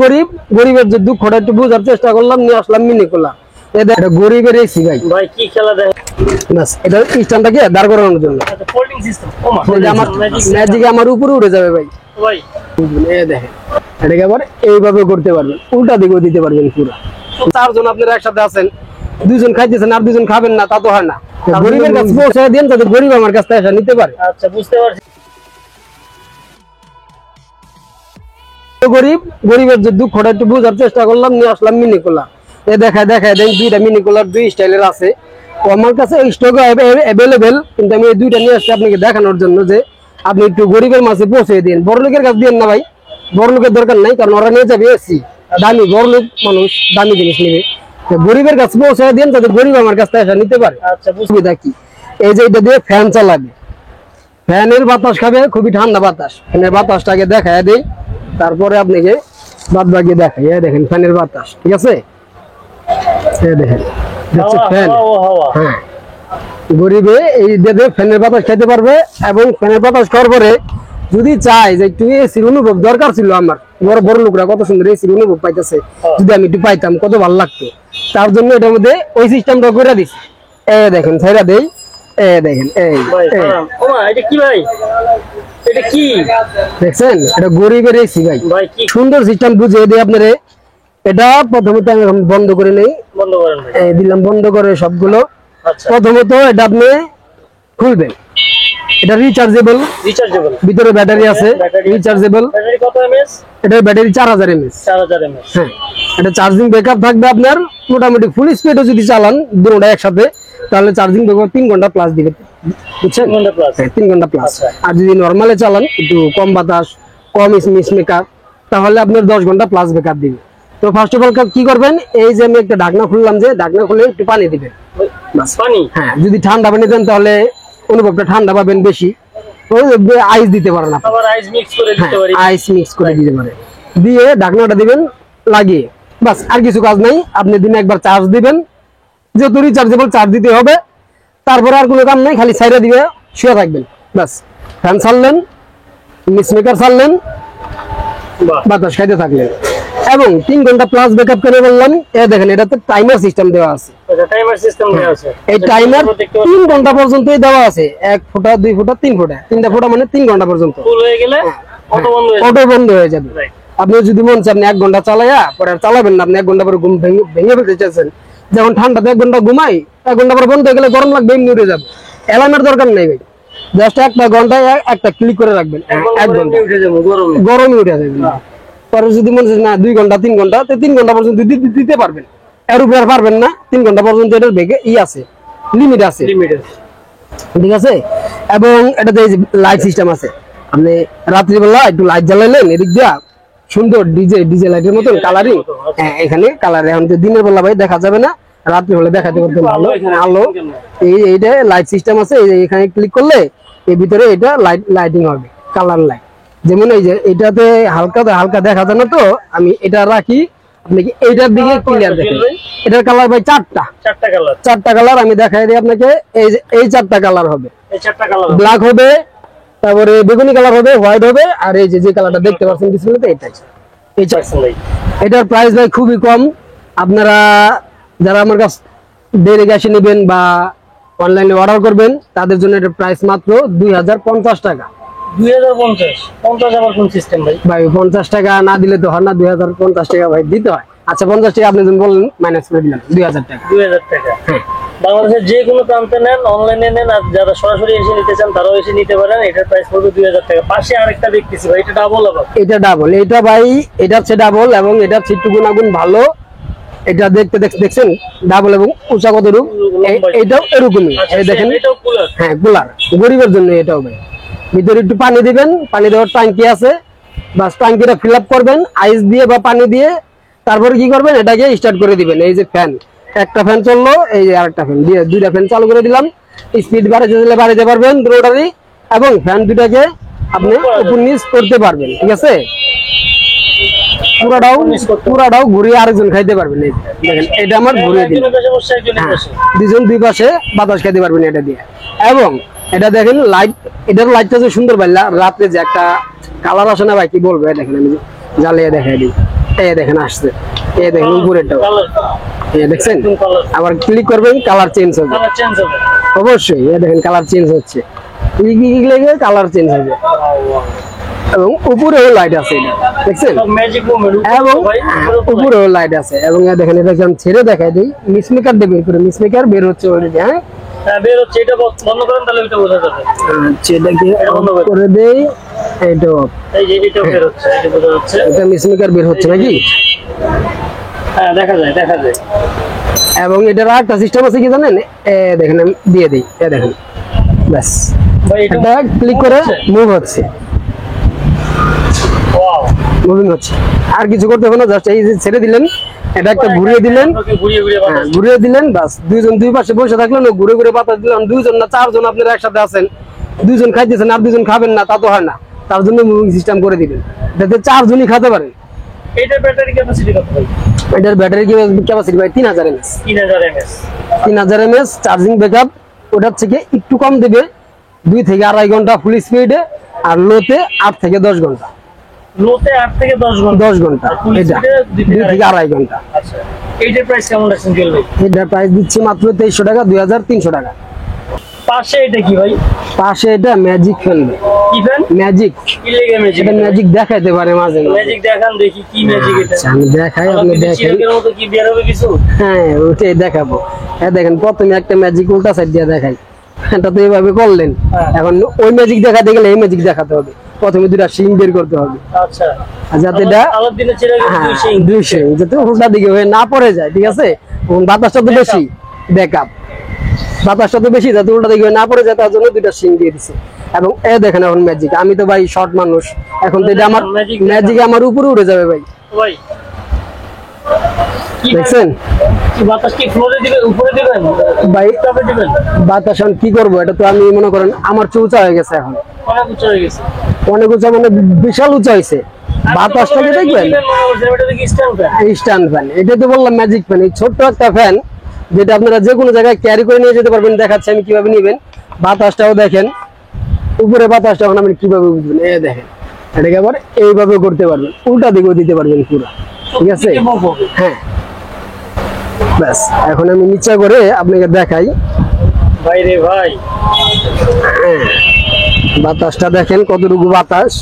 গরিব গরিবের যে দুঃখটা একটু বোঝার চেষ্টা করলাম, নিয়ে আসলাম মিনি কুলার। এটা গরিবের এসি ভাই। ভাই কি খেলা দেয় বাস এটা স্ট্যান্ডটাকে দাঁড় করানোর জন্য। আচ্ছা ফোল্ডিং সিস্টেম। ওমা আমার ম্যাজিক আমার উপরে উঠে যাবে ভাই। ভাই এই দেখেন এটাকে আবার এইভাবে করতে পারবেন, উল্টা দিকেও দিতে পারবেন পুরো। চারজন আপনারা একসাথে আছেন, দুইজন খাইতেছেন আর দুইজন খাবেন না, তা তো হয় না। গরিবের কাছে পৌঁছায় দেন যাতে গরিব আমার কাছ থেকে এসে নিতে পারে। আচ্ছা বুঝতে পারছি। গরিব গরিবের যে দুঃখটা একটু বোঝার চেষ্টা করলাম, নিয়ে আসলাম মিনি কুলার। এ দেখায় দেন দুইটা মিনি কুলার দুই স্টাইলের আছে। ও আমার কাছে স্টক অ্যাভেলেবেল, কিন্তু আমি এই দুইটা নিয়ে আসছি আপনাকে দেখানোর জন্য যে আপনি একটু গরিবের মাঝে পৌঁছে দিন। বড় লোকের কাছে দিন না ভাই, বড় লোকের দরকার নাই, কারণ ওরা নিয়ে যাবে এসি দামি, বড় লোক মানুষ দামি জিনিস নেবে। গরিবের কাছে পৌঁছে দিন যাতে গরিব আমার কাছ থেকে এসে নিতে পারে। আচ্ছা সুবিধা কি, এই যে এটা দিয়ে ফ্যান চালাবে, ফ্যানের বাতাস খাবে, খুবই ঠান্ডা বাতাস। ফ্যানের বাতাসটাকে দেখায় দিই, তারপরে আপনাকে বাদ বাকি দেখাই। দেখেন ফ্যানের বাতাস, ঠিক আছে? দেখেন ফ্যান। হ্যাঁ, গরিবে এই দিয়ে ফ্যানের বাতাস খেতে পারবে, এবং ফ্যানের বাতাস খাওয়ার পরে যদি চাই যে একটু এসির অনুভব দরকার ছিল, আমার বড় বড় লোকরা কত সুন্দর এসির অনুভব পাইতেছে, যদি আমি একটু পাইতাম কত ভালো লাগতো। তার জন্য এটার মধ্যে ওই সিস্টেমটা করে দিচ্ছি। দেখেন ছাইরা দেই, দেখেন এটা কি ভাই, এটা কি দেখছেন? এটা গরিবের এসি ভাই, সুন্দর সিস্টেম বুঝিয়ে দিই আপনারে। এটা প্রথমত আমি বন্ধ করে নেই, বন্ধ করেন দিলাম বন্ধ করে সবগুলো। আচ্ছা প্রথমত এটা আপনি খুলবেন, এটা রিচার্জেবল, ভিতরে ব্যাটারি আছে, রিচার্জেবল। ব্যাটারি কত এমএস? এটা ব্যাটারি 4000 এমএস। 4000 এমএস। হ্যাঁ, এটা চার্জিং ব্যাকআপ থাকবে আপনার মোটামুটি ফুল স্পিডে যদি চালান দুটোটা একসাথে, তাহলে চার্জিং ব্যাকআপ 3 ঘন্টা প্লাস দিবে, বুঝছেন? 3 ঘন্টা প্লাস। হ্যাঁ 3 ঘন্টা প্লাস। আর যদি নরমালে চালান, একটু কম বাতাস, কম স্মেকার, তাহলে আপনার 10 ঘন্টা প্লাস ব্যাকআপ দিবে। তো ফার্স্ট অফ অল কি করবেন, এই যে আমি একটা ঢাকনা খুললাম, যে ঢাকনা খুলে একটু পানি দিবেন। পানি? হ্যাঁ, যদি ঠান্ডা পানি দেন তাহলে অনুভবটা ঠান্ডা পাবেন বেশি। আইস দিতে পারেন আপনি, আবার আইস মিক্স করে দিতে পারি। আইস মিক্স করে দিতে পারেন, দিয়ে ঢাকনাটা দিবেন লাগিয়ে, বাস আর কিছু কাজ নাই। আপনি দিনে একবার চার্জ দিবেন, যেহেতু রিচার্জেবল চার্জ দিতে হবে, তারপরে আর কোনো কাম নাই, খালি ছাইরা দিবে, শুয়ে থাকবেন বাস। ফ্যান চাললেন, স্পিকার চাললেন, বাতাস খাইতে থাকলেন, এবং 3 ঘন্টা প্লাস ব্যাকআপ করে বললাম। দেখেন এটাতে টাইমার সিস্টেম দেওয়া আছে। টাইমার সিস্টেম দেওয়া আছে। এই টাইমার 3 ঘন্টা পর্যন্তই দেওয়া আছে, 1 ফুটা 2 ফুটা 3 ফুটা, 3টা ফুটা মানে 3 ঘন্টা পর্যন্ত। ফুল হয়ে গেলে অটো বন্ধ হয়ে যাবে। আপনি যদি মন চান আপনি 1 ঘন্টা চালায়া পরে আর চালাবেন না, আপনি 1 ঘন্টা পরে ঘুম ভেঙে ফেলতে চাচ্ছেন, যেমন ঠান্ডাতে 1 ঘন্টা ঘুমাই, 1 ঘন্টা পরে বন্ধ হয়ে গেলে গরম লাগবে, এমনি উঠে যাবে। অ্যালার্মের দরকার নেই ভাই, জাস্ট একটা ঘন্টায় একটা ক্লিক করে রাখবেন, 1 ঘন্টা গরমই উঠে যাবে। পরে যদি মনে হয় না 2 ঘন্টা 3 ঘন্টা, তো 3 ঘন্টা পর্যন্ত দিতে পারবেন, এর উপরে আর পারবেন না। 3 ঘন্টা পর্যন্ত এটার বেগে আছে, লিমিট আছে, ঠিক আছে? এবং এটাতে লাইট সিস্টেম আছে, আপনি রাত্রিবেলা একটু লাইট জ্বালাইলেন, এদিক দিয়া সুন্দর ডিজে লাইটের মতন কালারিং। হ্যাঁ, এখানে কালার, এখন দিনের বেলা ভাই দেখা যাবে না, রাত্রি হলে দেখাতে করতে ভালো আলো। এইটা লাইট সিস্টেম আছে, এখানে ক্লিক করলে এর ভিতরে এটা লাইটিং হবে, কালার লাইট। যেমন এই যে এটাতে হালকা দেখা যায় না, তো আমি এটা রাখি, আপনি কি এইটার দিকে ক্লিয়ার দেখেন। এটার কালার ভাই 4টা কালার আমি দেখাই দিই আপনাকে। এই যে এই 4টা কালার হবে, ব্ল্যাক হবে, তারপরে বেগুনি কালার হবে, হোয়াইট হবে, আর এই যে কালারটা দেখতে পাচ্ছেন ডিসপ্লেতে এটাই। এটার প্রাইস ভাই খুবই কম। আপনারা যারা আমার কাছে ডেরে গ্যাসে নেবেন বা অনলাইনে অর্ডার করবেন, তাদের জন্য এটার প্রাইস মাত্র 2050 টাকা। 2050 আবার কোন সিস্টেম ভাই? ভাই 50 টাকা না দিলে তো হয় না, 2050 টাকা ভাই দিতে হয়। আচ্ছা 50 টাকা আপনি বললেন, মাইনাস করে দিলাম 2000 টাকা। 2000 টাকা। বাংলাদেশের যে কোনো প্রান্তে নেন, অনলাইনে নেন, আর যারা সরাসরি এসে নিতে চান তারাও এসে নিতে পারেন। এটার প্রাইস পড়বে 2000 টাকা। পাশে আরেকটা দেখতেছি ভাই, এটা ডাবল আবার। এটা ডাবল, এটা ভাই এটা হচ্ছে ডাবল, এবং এটা সিটটু গুণাগুণ ভালো। এটা দেখছেন ডাবল এবং উঁচা কত রূপ, এটাও এরকমই। এই দেখেন, হ্যাঁ কুলার, গরিবের জন্য এটাও ভাই। ভিতরে একটু পানি দিবেন, পানি দেওয়ার ট্যাঙ্কি আছে, বাস ট্যাঙ্কিটা ফিল আপ করবেন আইস দিয়ে বা পানি দিয়ে। তারপরে কি করবেন, এটাকে স্টার্ট করে দিবেন। এই যে ফ্যান, একটা ফ্যান চললো, এই যে আরেকটা ফ্যান দিয়ে 2টা ফ্যান চালু করে দিলাম। স্পিড বাড়াতে পারবেন রোটারি, এবং ফ্যান 2টাকে আপনি উপর নিচ করতে পারবেন, ঠিক আছে? পুরাটাও ঘুরিয়ে আরেকজন খাইতে পারবেন। এই দেখেন, এটা আমার ঘুরিয়ে দিন, দুজন 2 পাশে বাতাস খাইতে পারবেন এটা দিয়ে। এবং এটা দেখেন লাইট, এটার লাইটটা যে সুন্দর ভাই, রাত্রে যে একটা কালার আসে না ভাই, কি বলবো, দেখেন আমি জ্বালিয়ে দেখাই দিই। এই দেখেন আসছে, এই দেখেন উপরেরটাও, কালার এই দেখছেন। কালার আবার ক্লিক করবেন, কালার চেঞ্জ হবে, কালার চেঞ্জ হবে। অবশ্যই। এই দেখেন কালার চেঞ্জ হচ্ছে, লেগে কালার চেঞ্জ হবে। এবং উপরেও লাইট আছে, এটা দেখছেন, সব ম্যাজিক মুভমেন্ট এবং ভাই উপরেও লাইট আছে। এবং এই দেখেন এটা যখন ছেড়ে দেখায় দিই, মিসমেকার দিয়ে বের করে, মিসমেকার বের হচ্ছে অলরেডি। হ্যাঁ, হ্যাঁ বের হচ্ছে, এটা বন্ধ করেন তাহলে এটা বোঝা যাবে। আচ্ছা, এটাকে এটা বন্ধ অফ করে দেই, এটা off। এই যে এটা বের হচ্ছে, এটা বোঝা যাচ্ছে। এটা মিসমেকার বের হচ্ছে নাকি। হ্যাঁ দেখা যায়, দেখা যায়। এবং এটার আরেকটা সিস্টেম আছে কি জানেন, দেখেন আমি দিয়ে দিই, দেখেন ব্যাস, ভাই এটা এটা ক্লিক করে মুভ হচ্ছে, ওয়াও, মুভিং হচ্ছে। আর কিছু করতে হবে না, জাস্ট এই যে ছেড়ে দিলেন, এটা একটা ঘুরিয়ে দিলেন, আপনাকে ঘুরিয়ে ঘুরিয়ে হ্যাঁ, বাতাস। ঘুরিয়ে দিলেন, বাস। দুইজন দুই পাশে বসে থাকলেন, ও ঘুরে ঘুরে বাতাস দিলেন। দুইজন না চারজন আপনারা একসাথে আছেন, দুইজন খাইতেছেন আর দুইজন খাবেন না, তা তো হয় না। তার জন্য মুভিং সিস্টেম করে দিবেন, যাতে চারজনই খেতে পারেন। এটার ব্যাটারি ক্যাপাসিটি কত ভাই? এটার ব্যাটারি ক্যাপাসিটি ভাই 3000 mAh, 3000 mAh। 3000 mAh charging backup. ওটার থেকে একটু কম দেবে, 2 থেকে 2.5 ঘন্টা ফুল স্পিডে, আর লোতে 8 থেকে 10 ঘন্টা। লোতে 8 থেকে 10 ঘন্টা। 10 ঘন্টা, আর full এটা speed এ 2 থেকে 2 থেকে 2.5 ঘন্টা। আচ্ছা, এইটার প্রাইস কেমন রাখছেন জুয়েল ভাই? এটার প্রাইস দিচ্ছি মাত্র 2300 টাকা, 2300 টাকা। পাশে এটা কি ভাই? পাশে এটা ম্যাজিক ফ্যান, কি ফ্যান? ম্যাজিক। কি লেগে ম্যাজিক? এটা ম্যাজিক দেখাইতে পারে মাঝে মাঝে। ম্যাজিক দেখান দেখি, কি ম্যাজিক এটা? আচ্ছা, আমি দেখাই, আপনি দেখেন। চিরকের মতো কি বের হবে কিছু? হ্যাঁ, ওটাই দেখাবো। হ্যাঁ দেখেন, প্রথমে একটা ম্যাজিক উল্টা সাইড দিয়ে দেখাই, এটা তো এইভাবে করলেন। হ্যাঁ। এখন ওই ম্যাজিক দেখাতে গেলে এই ম্যাজিক দেখাতে হবে, প্রথমে 2টা শিং বের করতে হবে, আচ্ছা, আর যাতে এটা আলাদিনের চিরকের হ্যাঁ, 2 শিং। 2 শিং যাতে উল্টা দিকে হয়ে না পড়ে যায়, ঠিক আছে। এবং বাতাসটা তো বেশি, ব্যাকআপ বাতাসটা তো বেশি, যাতে উল্টা দিকে হয়ে না পড়ে যায়, তার জন্য 2টা শিং দিয়ে দিছে। এবং দেখেন এখন ম্যাজিক, আমি তো ভাই শর্ট মানুষ, এখন তো এটা আমার ম্যাজিক আমার উপরে উড়ে যাবে ভাই, ভাই কি দেখছেন। কি বাতাস কি ফ্লোরে দিবে, উপরে দিবেন ভাই টপে দিবেন? বাতাস এখন কি করবো, এটা তো আমি মনে করেন আমার চৌচা হয়ে গেছে, এখন অনেক উঁচু হয়ে গেছে। অনেক উঁচা, মানে বিশাল উঁচা হয়েছে। বাতাসটাকে দেখবেন, এটা দেখি স্ট্যান্ড ফ্যান। স্ট্যান্ড ফ্যান, এটা তো বললাম ম্যাজিক ফ্যান। এই ছোট্ট একটা ফ্যান, যেটা আপনারা যে কোনো জায়গায় ক্যারি করে নিয়ে যেতে পারবেন। দেখাচ্ছি আমি কিভাবে নিবেন। বাতাসটাও দেখেন, উপরে বাতাসটা এখন আপনি কিভাবে বুঝবেন, দেখেন। এটাকে আবার এইভাবে করতে পারবেন, উল্টা দিকেও দিতে পারবেন পুরো, ঠিক আছে। হ্যাঁ, ব্যাস। এখন আমি নিচে করে আপনাকে দেখাই। ভাই রে ভাই, হ্যাঁ, বাতাসটা দেখেন কতটুকু বাতাস।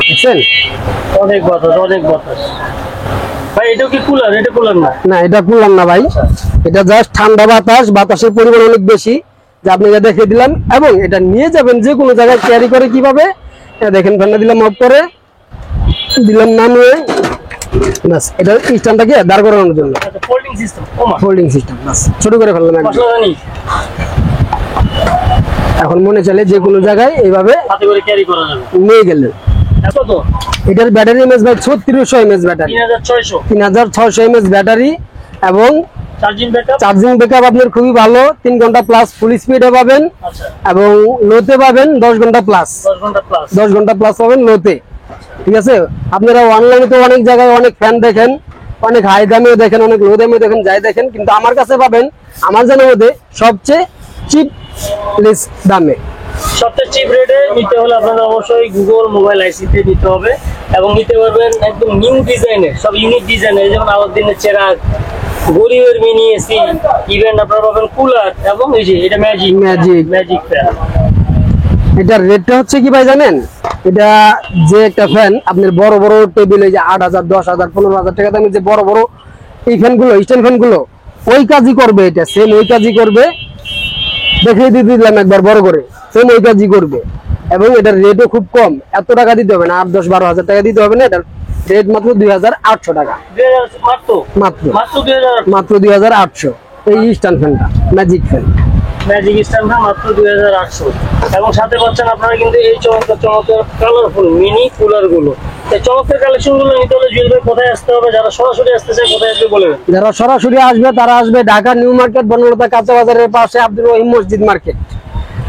দেখছেন, অনেক বাতাস, অনেক বাতাস। ভাই এটা কি কুলার? এটা কুলার না। না এটা কুলার না ভাই, এটা জাস্ট ঠান্ডা বাতাস। বাতাসের পরিমাণ অনেক বেশি, যা আপনাকে দেখিয়ে দিলাম। এবং এটা নিয়ে যাবেন যে কোনো জায়গায় ক্যারি করে কিভাবে, দেখেন। ফ্যানটা দিলাম অফ করে, দিলাম নামিয়ে, বাস। এটা স্ট্যান্ডটাকে দাঁড় করানোর জন্য আচ্ছা, ফোল্ডিং সিস্টেম। ওমা, ফোল্ডিং সিস্টেম, বাস। ছোট করে ফেললাম একদম। মশলা জানি এখন মনে চলে যে কোনো জায়গায় এইভাবে হাতে করে ক্যারি করা যাবে। নিয়ে গেলেন। এত তো এটার ব্যাটারি এমএস ভাই 3600 mAh ব্যাটারি, 3600। 3600 mAh battery. এবং চার্জিং ব্যাকআপ? চার্জিং ব্যাকআপ আপনার খুবই ভালো, 3 ঘন্টা প্লাস ফুল স্পিডে পাবেন। আচ্ছা, এবং লোতে পাবেন 10 ঘন্টা প্লাস, 10 ঘন্টা প্লাস। 10 ঘন্টা প্লাস পাবেন লোতে, ঠিক আছে। আপনারা অনলাইনে তো অনেক জায়গায় অনেক ফ্যান দেখেন, অনেক হাই দামেও দেখেন, অনেক লো দামেও দেখেন, যাই দেখেন। কিন্তু আমার কাছে পাবেন আমার জানার মধ্যে সবচেয়ে চিপ লিস্ট দামে। সবচেয়ে চিপ রেটে নিতে হলে আপনাদের অবশ্যই গুগল মোবাইল আইসিতে নিতে হবে। এবং নিতে পারবেন একদম নিউ ডিজাইনের, সব ইউনিক ডিজাইনের, যেমন আলাদিনের চেরাগ, গরিবের মিনি এসি, ইভেন আপনারা পাবেন কুলার। এবং এই যে এটা ম্যাজিক ম্যাজিক ফ্যান। এটার রেটটা হচ্ছে কি ভাই জানেন, এটা যে একটা ফ্যান আপনার বড় বড় টেবিল, এই যে 8000, 10000, 15000 টাকা দামের যে বড় বড় এই ফ্যানগুলো, স্ট্যান্ড ফ্যানগুলো, ওই কাজই করবে। এটা সেম ওই কাজই করবে, দেখিয়ে দিয়ে দিলাম একবার বড় করে, সেম ওই কাজই করবে। এবং এটার রেটও খুব কম, এত টাকা দিতে হবে না, 8-10-12 হাজার টাকা দিতে হবে না। এটার রেট মাত্র 2800 টাকা, 2000 মাত্র মাত্র মাত্র 2000। মাত্র 2800। এই স্ট্যান্ড ফ্যানটা magic fan, magic stand fan মাত্র 2800। এবং সাথে পাচ্ছেন আপনারা কিন্তু এই চমৎকার চমৎকার কালারফুল মিনি কুলার গুলো। এই চমৎকার কালেকশন গুলো নিতে হলে জুয়েল ভাই কোথায় আসতে হবে? যারা সরাসরি আসতে চায় কোথায় আসবে বলে? যারা সরাসরি আসবে তারা আসবে ঢাকা নিউ মার্কেট, বনলতা কাঁচা বাজারের পাশে আব্দুল রহিম মসজিদ মার্কেট।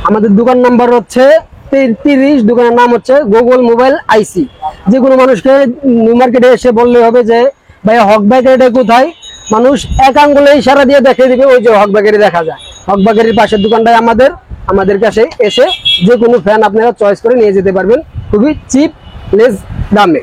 আমাদের দোকান নাম্বার হচ্ছে 30, দোকানের নাম হচ্ছে গুগল মোবাইল আইসি। যে কোনো মানুষকে নিউ মার্কেটে এসে বললে হবে যে ভাই হক বেকারিটা কোথায়, মানুষ এক আঙ্গুলে ইশারা দিয়ে দেখিয়ে দিবে, ওই যে হক বেকারি দেখা যায়। হক বেকারির পাশের দোকানটাই আমাদের কাছে এসে যে কোনো ফ্যান আপনারা চয়েস করে নিয়ে যেতে পারবেন খুবই চিপ লেস দামে।